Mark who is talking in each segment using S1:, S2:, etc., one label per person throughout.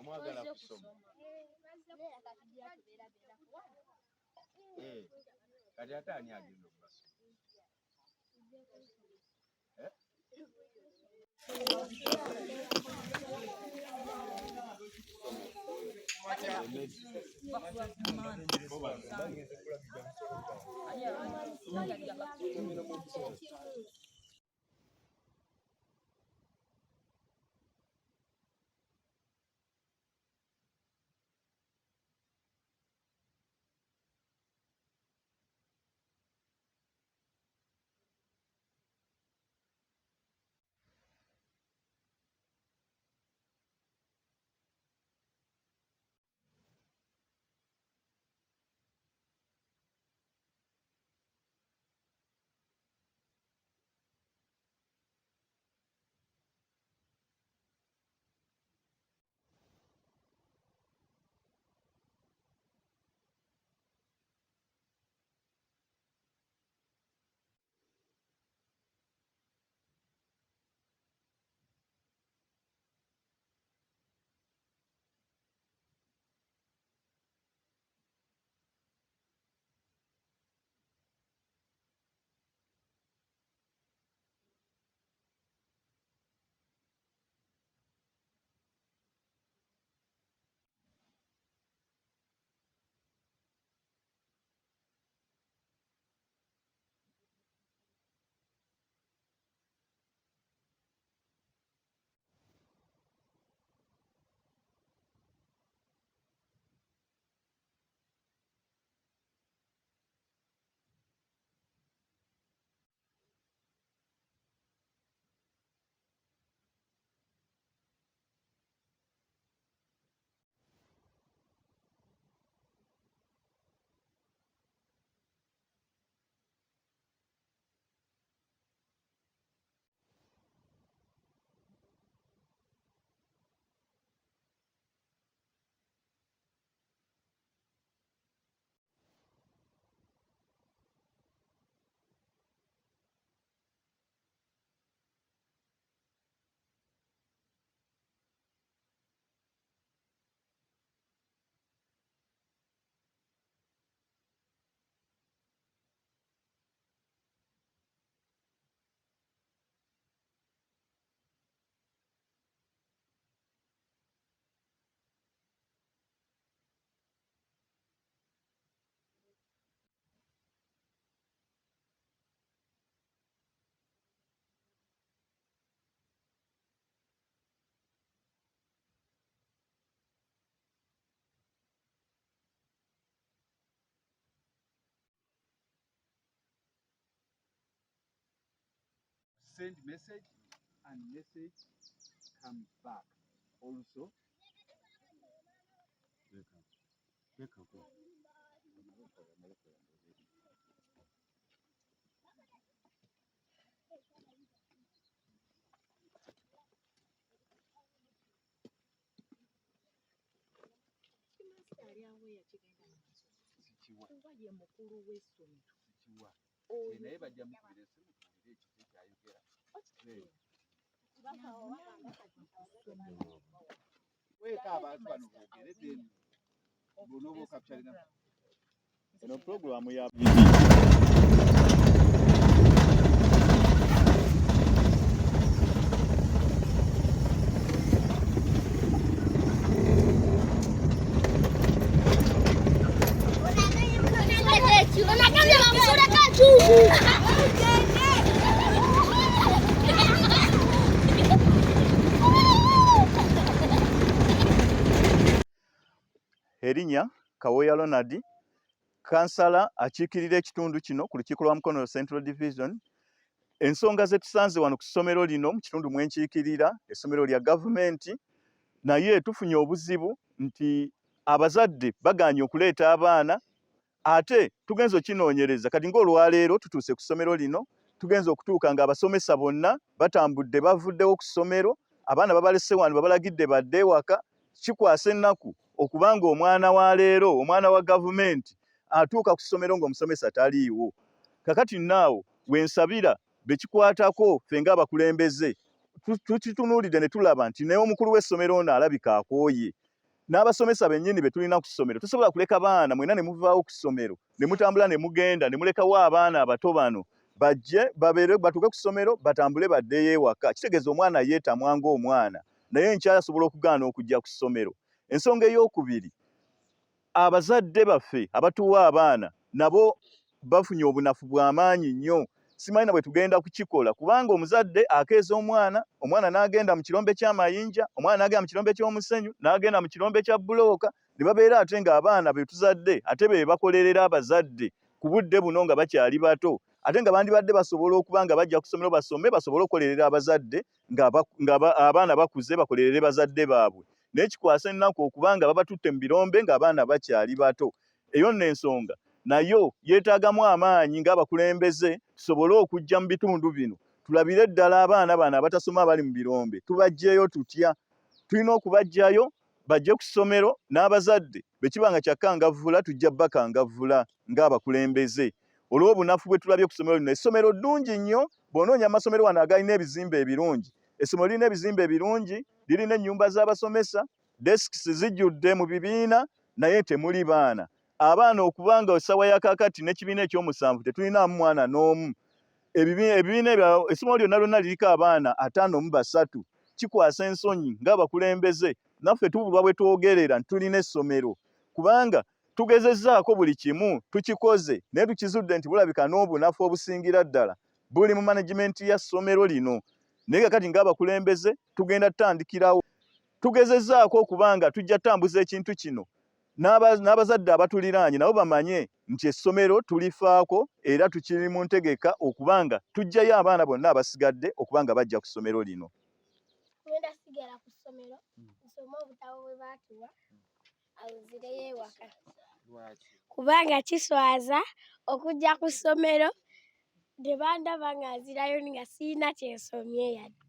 S1: mwagala kusoma kati ate ani agenda okubasoma send message and message comes back also. Naye bajja mukubira essimu tuwulire ekiti kyayogera. Weeka abantu bano boogere then bw'onooba okapyalina.
S2: Eno pulogulaamu ya Erinnya Kawooya Ronald, kansala akiikirira ekitundu kino ku lukiiko lwa Mukono Central Division. Ensonga ze tusanze wano ku ssomero lino mu kitundu mwe nkiikirira, essomero lya gavumenti, naye tufunye obuzibu nti abazadde bagaanye okuleeta abaana, ate tugenze okinoonyereza kati ng'olwaleero tutuuse ku ssomero lino, tugenze okutuuka ng'abasomesa bonna batambudde bavuddewo ku ssomero, abaana babalese wano babalagidde badde ewaka. Kikwasa ennaku okubanga omwana wa leero, omwana wa gavumenti atuuka ku ssomero ng'omusomesa taliiwo. Kakati naawo wensabira bekikwatako ffe ng'abakulembeze tukitunuulidde ne tulaba nti naye omukulu w'essomero ono alabika akooye. n'abasomesa bennyini be tulina ku ssomero tusobola kuleka baana mwena ne muvaawo ku ssomero ne mutambula ne mugenda ne mulekawo abaana abato bano bajje babeere batuuke ku ssomero batambule baddeyo ewaka. Kitegeeza omwana yeetamwa ng'omwana naye enkyala asobola okugaana okujja ku ssomero. Ensonga ey'okubiri, abazadde baffe abatuwa abaana nabo bafunye obunafu bw'amaanyi nnyo. Simanyi na bwe tugenda kukikola kubanga omuzadde akeeza omwana n'agenda mu kirombe ky'amayinja, omwana n'agenda mu kirombe ky'omusenyu, n'agenda mu kirombe kya bulooka, ne babeera ate ng'abaana be tuzadde ate be bakolerera abazadde ku budde buno nga bakyali bato, ate nga bandibadde basobola okuba nga bajja ku ssomero basome basobole okukolerera abazadde abaana bakuze bakolerere bazadde baabwe. Naye kikwasa ennaku okuba nga babatutte mu birombe ng'abaana bakyali bato. Eyo nno ensonga nayo yeetaagamu amaanyi ng'abakulembeze tusobole okujja mu bitundu bino tulabire ddala abaana bano abatasoma abali mu birombe tubaggyeyo tutya. Tulina okubajjayo bajje ku ssomero n'abazadde bwe kiba nga kyakangavvula tujja bakangavvula ng'abakulembeze olw'obunafu bwe tulabye ku ssomero lino. Essomero ddungi nnyo, bw'onoonya amasomero wano agalina ebizimbe ebirungi. Essomero lirina ebizimbe ebirungi, lirina ennyumba z'abasomesa, desks zijjudde mu bibiina naye temuli baana. Abaana okubanga essaawa ya kaakati n'ekibiina ekyomusanvu tetulinaamu mwana n'omu. Ebibiina ebyo essomero lyonna lyonna liriko abaana 53. Kikwasa ensonyi ng'abakulembeze naffe tubulwa bwe twogerera nti tulina essomero kubanga tugezezzaako buli kimu tukikoze naye tukizudde nti bulabika n'obunafu obusingira ddala buli mu management ya ssomero lino. Naye kakati ng'abakulembeze tugenda tutandikirawo tugezezzaako okubanga tujja tambuza ekintu kino n'abazadde abatuliraanye nabo bamanye nti essomero tulifaako era tukiri mu ntegeka okubanga tujjayo abaana bonna abasigadde okubanga bajja ku ssomero lino.
S3: Ngenda sigala ku ssomero nsome obutabo bwe baatuwa awuzireyo ewaka kubanga kiswaza okujja ku ssomero ne bandaba nga nzirayo nga sirina kyensomye yadde.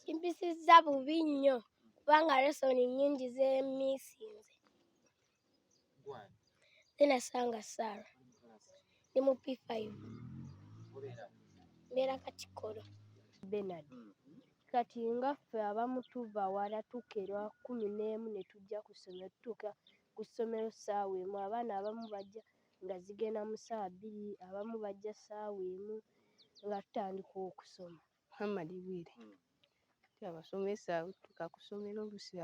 S3: Kimpisizza bubi nnyo kubanga lesoni nnyingi zeemiisinze. Nasanga Sara ndi mu P5 mbeera Katikolo. Bernard kati nga ffe abamu tuva wala tukerwa 11 ne tujja ku ssomero tutuuka ku ssomero ssaawa emu. Abaana abamu bajja nga zigenda mu ssaawa 2, abamu bajja ssaawa emu nga tutandika okusoma. Hamadi Bwire abasomesa tutuuka ku ssomero oluusi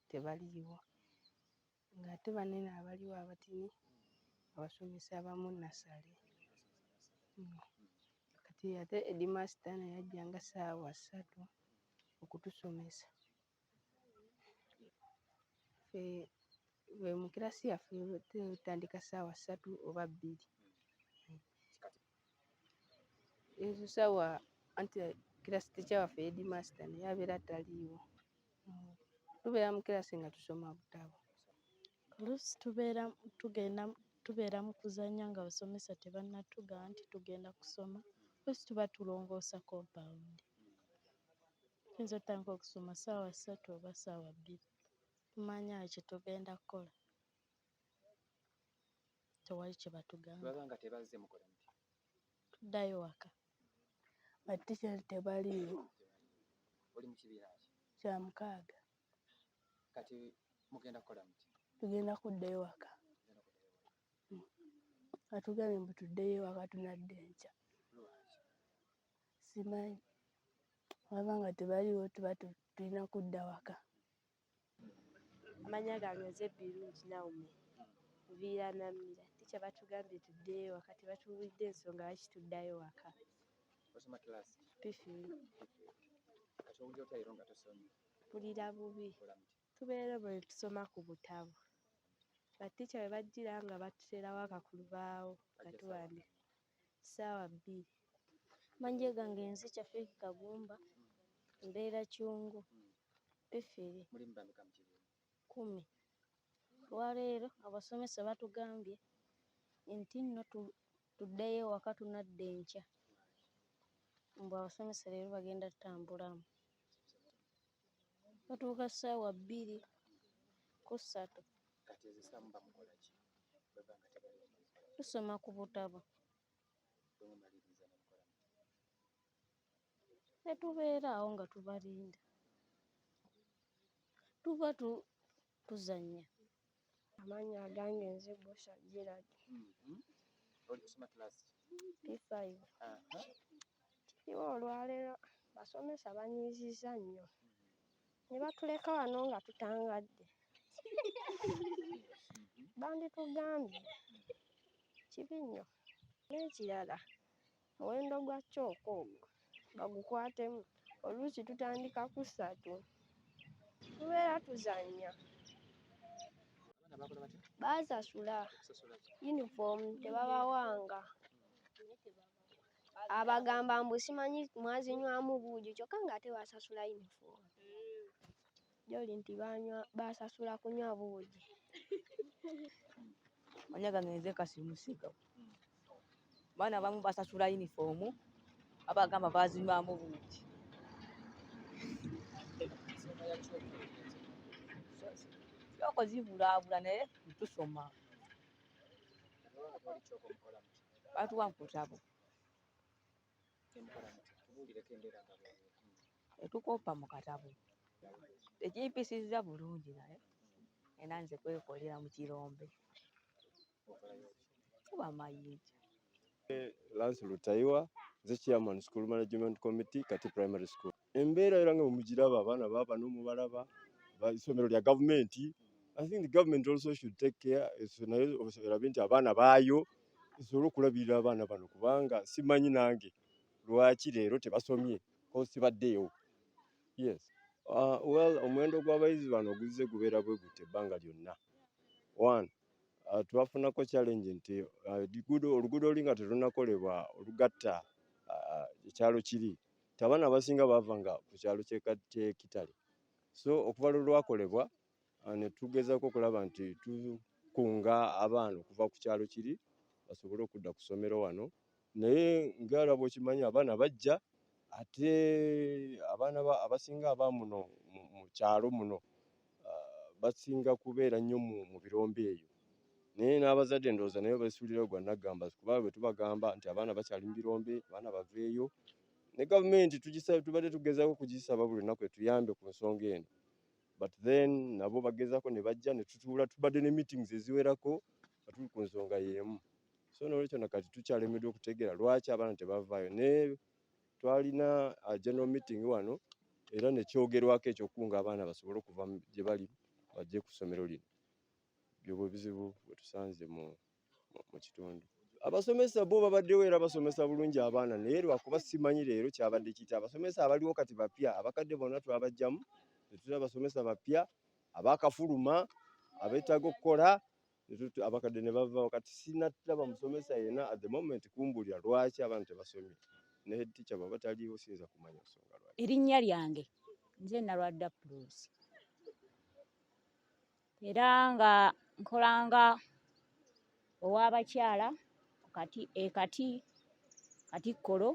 S3: tebaliiwo ng'ate banene abaliwo abatini abasomesa abamu nasale. Kati ate Headmaster naye yajjanga ssaawa 3 okutusomesa. Mu kirasi yaffe tutandika ssaawa 3 oba 2. Ezo ssaawa anti kirasi tekyawaffe Headmaster naye abeera taliiwo. Tubeera mu kirasi nga tusoma butabo. Oluusi tubeera mu kuzannya nga abasomesa tebannatugaa nti tugenda kusoma. Oluusi tuba tulongoosa compound. Tuyinza otandika okusoma ssaawa 3 oba ssaawa 2. Tumanya kye tugenda kukola. Tewali kye batugamba. Baba nga tebazze mukola muti. Tuddayo waka. Bateacher tebaliiwo. Oli mu kibiina ki? Kya 6. Kati mugenda kukola muti? Tugenda kuddayo waka. Batugambye mbu tuddeyo waka tunadda enkya. Simanyi. Baba nga tebaliiwo tuba tulina kudda waka. Amanya gange nze Birungi Naomi Nviira Namira. Teacher batugambye tuddeyo waka tebatubulidde ensonga lwaki tuddayo waka. Osoma kilasi? P3. Kati owulira otya leero nga tosomye? Mpulira bubi. Tubeera bwe tusoma ku butabo. Bateacher bwe bajjira nga batutera waka ku lubaawo nga tuwandiika ssaawa 2. Manje gange nze Kyaffe Kagumba mbeera Kyungu P3. Mulimu bameka mu kibiina? 10. Olwaleero abasomesa batugambye nti nno tuddeyo waka tunadda enkya. Mbu abasomesa leero bagenda tutambulamu. Batuuka ssaawa 2 ku 3. Kati ezo essaawa muba mukola ki? Tusoma ku butabo. Tetubeera awo nga tubalinda. Tuzannya. Amannya agange nze Bosha Gerard.
S1: Oli kusoma class
S3: P5. Iwo olwaleero basomesa banyiizizza nnyo. Ne batuleka wano nga tutangadde. Banditugambye kibi nnyo. N'ekirala muwendo gwa kyoko ogwo bagukwatemu. Oluusi tutandika ku 3. Tubeera tuzannya. Baasasula yunifoomu tebabawanga. Abagamba mbu simanyi mwazinywamu buugi kyokka ng'ate basasula yunifoomu. Gy'oli nti baasasula kunywa buugi.
S4: Manyaga ngenze kasimusiga. Baana abamu basasula yunifoomu abagamba bazinywamu buugi. Kyoko zibulaabula naye tusoma. Batuwa mu kutabo. Tukopa mu katabo. Tekimpisiza bulungi naye era nze kwekolera mu kirombe. Kuba mayinja.
S5: Laziyo Tayembwa, the Chairman School Management Committee, Kati Primary School. Embeera era nga mugiraba abaana baba n'omubalaba ssomero lya government. I think the government also should take care erabe nti abaana baayo esobola okulabirira abaana bano kubanga simanyi nange lwaki leero tebasomye ko sibaddeewo. Yes. Well, omuwendo gw'abayizi bano guzze gubeera bwe gute ebbanga lyonna. One, twafunako challenge nti oluguudo oli nga terunakolebwa olugatta ekyalo kiri. Abaana abasinga baavanga ku kyalo ky'e Kitale. So okuva lwakolebwa ne tugezaako okulaba nti tukunga abaana okuva ku kyalo kiri basobole okudda ku ssomero wano. Naye ng'ala bw'okimanyi abaana bajja ate abaana abasinga abaamuno mu kyalo muno basinga kubeera nnyo mu birombe eyo. Naye n'abazadde ndowooza naye beesuulirayo gwa Nagamba kuba bwe tubagamba nti abaana bakyali mu birombe, abaana baveeyo. Ne gavumenti tubadde tugezaako kugisaba buli lunaku etuyambe ku nsonga eno. But then nabo bagezaako ne bajja ne tutuula tubadde ne meetings eziwerako nga tuli ku nsonga y'emu. So n'olwekyo nakati tukyalemeddwa okutegeera lwaki abaana tebavaayo. Ne twalina general meeting wano era ne kyogerwako ekyokukunga abaana basobole okuva gye bali bajje ku ssomero lino. Ebyo bwe bizibu bwe tusanze mu kitundu. Abasomesa bo babaddewo era basomesa bulungi abaana naye lwakuba simanyi leero kyabadde kiti. Abasomesa abaliwo kati bapya abakadde bonna twabajjamu ne tuli abasomesa bapya abaakafuluma abeetaaga okukola abakadde ne bavaawo. Kati sinatulaba musomesa yenna at the moment kumbulira lwaki abaana tebasomye. Ne Headteacher bw'aba taliiwo siyinza kumanya nsonga lwaki.
S6: Erinnya lyange nze Nalwadda Plus. Era nga nkolanga ow'abakyala Katikkolo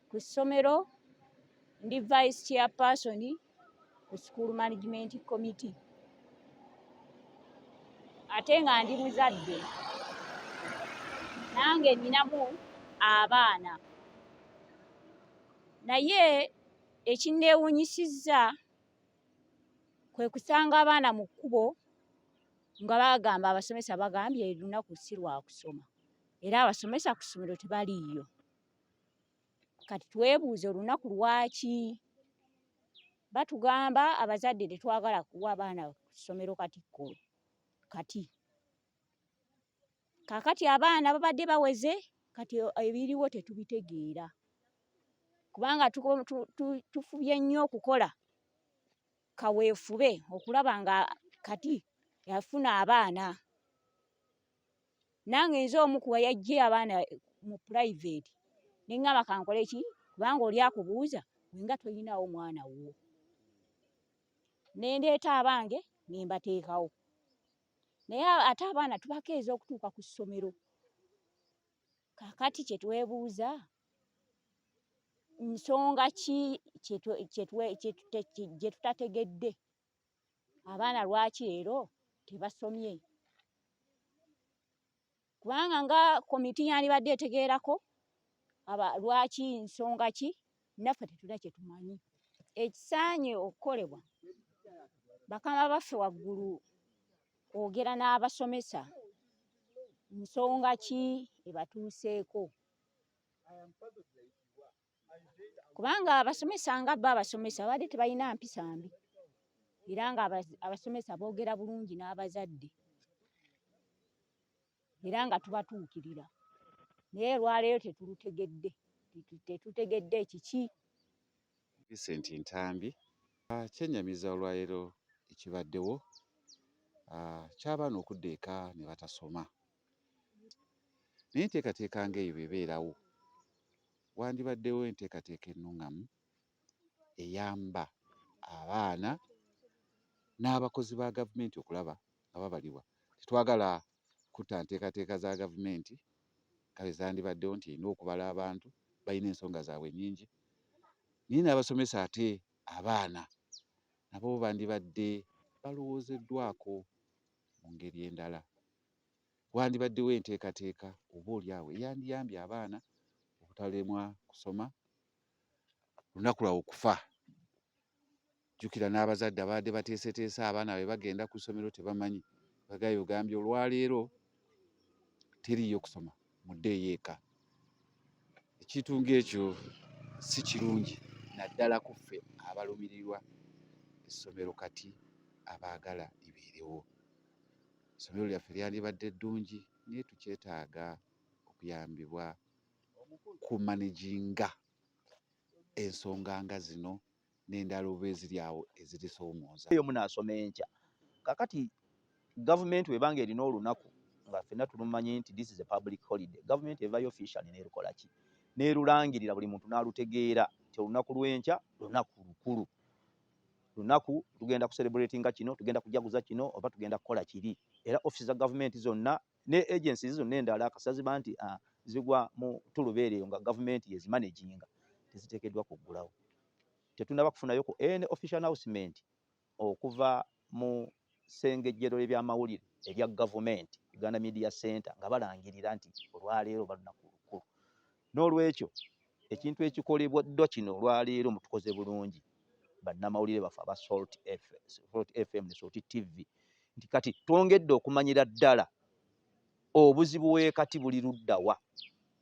S6: ku ssomero ndi Vice Chairperson ku School Management Committee. Ate nga ndi muzadde nange ninamu abaana. Naye ekinneewuunyisizza kwe kusanga abaana mu kkubo nga bagamba abasomesa bagambye lunaku si lwa kusoma era abasomesa ku ssomero tebaliiyo. Kati twebuuze olunaku lwaki batugamba abazadde tetwagala kuwa abaana ku ssomero Katikkolo kati. Kaakati abaana babadde baweze kati ebiriwo tetubitegeera kubanga tufubye nnyo okukola kaweefube okulaba nga kati yafuna abaana. Nange nze omu ku yajje abaana mu private ne ngamba kankole ki kubanga oli akubuuza wenga toyinawo mwana wo. Ne ndeeta abange ne mbateekawo. Naye ate abaana tubakeeza okutuuka ku ssomero. Kaakati kye twebuuza nsonga ki gye tutategedde abaana lwaki leero tebasomye. Kubanga nga komiti yandibadde etegeerako lwaki nsonga ki naffe tetulina kye tumanyi. Ekisaanye okukolebwa bakama baffe waggulu kwogera n'abasomesa nsonga ki ebatuuseeko, kubanga abasomesa nga bo abasomesa babadde tebalina mpisa mbi era nga abasomesa boogera bulungi n'abazadde era nga tubatuukirira, naye lwaleero tetutegedde kiki.
S1: Vincent Ntambi kyennyamiza olwaleero ekibaddewo ky'abaana okudda eka ne batasoma, naye enteekateeka ng'eyo bw'ebeerawo wandibaddewo enteekateeka ennungamu eyamba abaana n'abakozi ba gavumenti okulaba nga babalibwa. Tetwagala kutta nteekateeka za gavumenti kale zandibaddewo nti erina okubala abantu balina ensonga zaabwe nnyingi, naye n'abasomesa ate abaana nabo bandibadde balowoozeddwako mu ngeri endala. Wandibaddewo enteekateeka oba oliawo eyandiyambye abaana obutalemwa kusoma lunaku lwawe okufa. Jjukira n'abazadde abadde bateeseteese abaana be bagenda ku ssomero tebamanyi, bagayo ogambye olwaleero teriiyo kusoma muddeeyo eka. Ekintu ng'ekyo si kirungi naddala ku ffe abalumirirwa essomero kati abaagala libeerewo. Essomero lyaffe lyandibadde ddungi naye tukyetaaga okuyambibwa ku managinga ensonga nga zino n'endala oba eziri awo ezirisoomooza.
S7: Eyo munaasoma enkya. Kakati gavumenti webanga erina olunaku nga ffenna tulumanyi nti this is a public holiday, gavumenti evayo officially n'erukola ki? N'erulangirira buli muntu n'alutegeera nti olunaku lw'enkya lunaku lukulu. Lunaku tugenda kucelebratinga kino, tugenda kujaguza kino oba tugenda kukola kiri. Era office za gavumenti zonna ne agencies zonna endala kasaziba nti zigwa mu tulubeereyo nga gavumenti yezimanaginga teziteekeddwa kuggulawo. Tetunaba kufunayo ku any official announcement okuva mu ssengejjero ly'ebyamawulire erya gavumenti Uganda Media Center nga balangirira nti olwaleero balunaku lukulu. N'olwekyo ekintu ekikolebwaddwa kino olwaleero mutukoze bulungi bannamawulire baffe aba Salt FM ne Salt TV nti kati twongedde okumanyira ddala obuzibu bwe kati buli luddawa,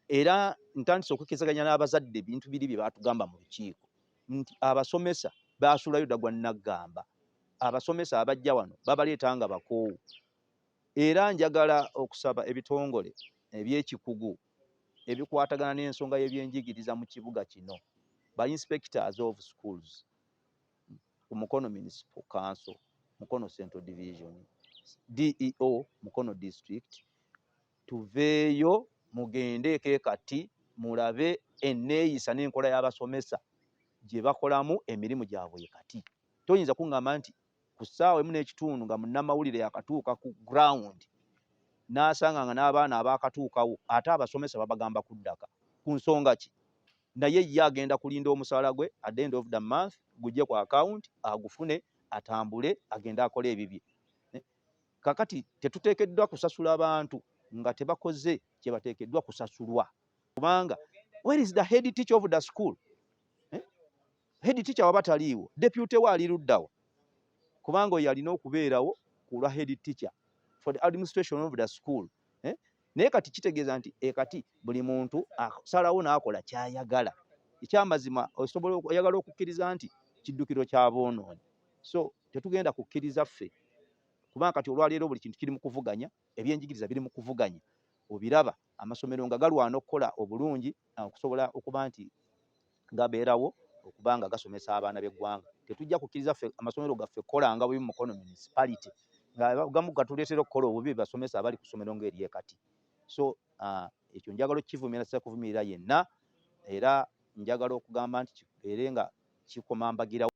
S7: era ntandise okukkizaganya n'abazadde ebintu biri bye baatugamba mu lukiiko nti abasomesa baasulayo ddagwa naggamba, abasomesa abajja wano babaleeta nga bakoowu. Era njagala okusaba ebitongole eby'ekikugu ebikwatagana n'ensonga y'ebyenjigiriza mu kibuga kino, ba inspectors of schools ku Mukono Municipal Council, Mukono Central Division, DEO Mukono District, tuveeyo mugende Kati mulabe enneeyisa n'enkola y'abasomesa gye bakolamu emirimu gyabwe Kati. Toyinza kuŋŋamba nti ku ssaawa emu n'ekitundu nga munnamawulire yakatuuka ku ground n'asanga nga n'abaana abaakatuukawo ate abasomesa babagamba kuddaka ku nsonga ki? Naye ye agenda kulinda omusaala gwe at the end of the month gujje ku account agufune atambule agende akole ebibye. Kakati tetuteekeddwa kusasula abantu nga tebakoze kye bateekeddwa kusasulwa, kubanga where is the head teacher of the school? Head teacher waba taliiwo, deputy we ali luddawa, kubanga oyo alina okubeerawo ku lwa head teacher for the administration of the school. Naye kati kitegeeza nti kati buli muntu asalawo n'akola ky'ayagala. Ekyamazima osobola oyagala okukkiriza nti kiddukiro kya boonoonyi. So tetugenda kukkiriza ffe, kubanga kati olwaleero buli kintu kiri mu kuvuganya, ebyenjigiriza biri mu kuvuganya. Obiraba amasomero nga galwana okukola obulungi okusobola okuba nti gabeerawo okuba nga gasomesa abaana b'eggwanga. Tetujja kukkiriza ffe amasomero gaffe kukolanga bubi mu Mukono municipality nga gamu gatuleetera okukola obubi basomesa abali ku ssomero ng'eri Kati. So ekyo njagala okukivumira, sisa kuvumirira yenna, era njagala okugamba nti kibeere nga kikomambagirawo.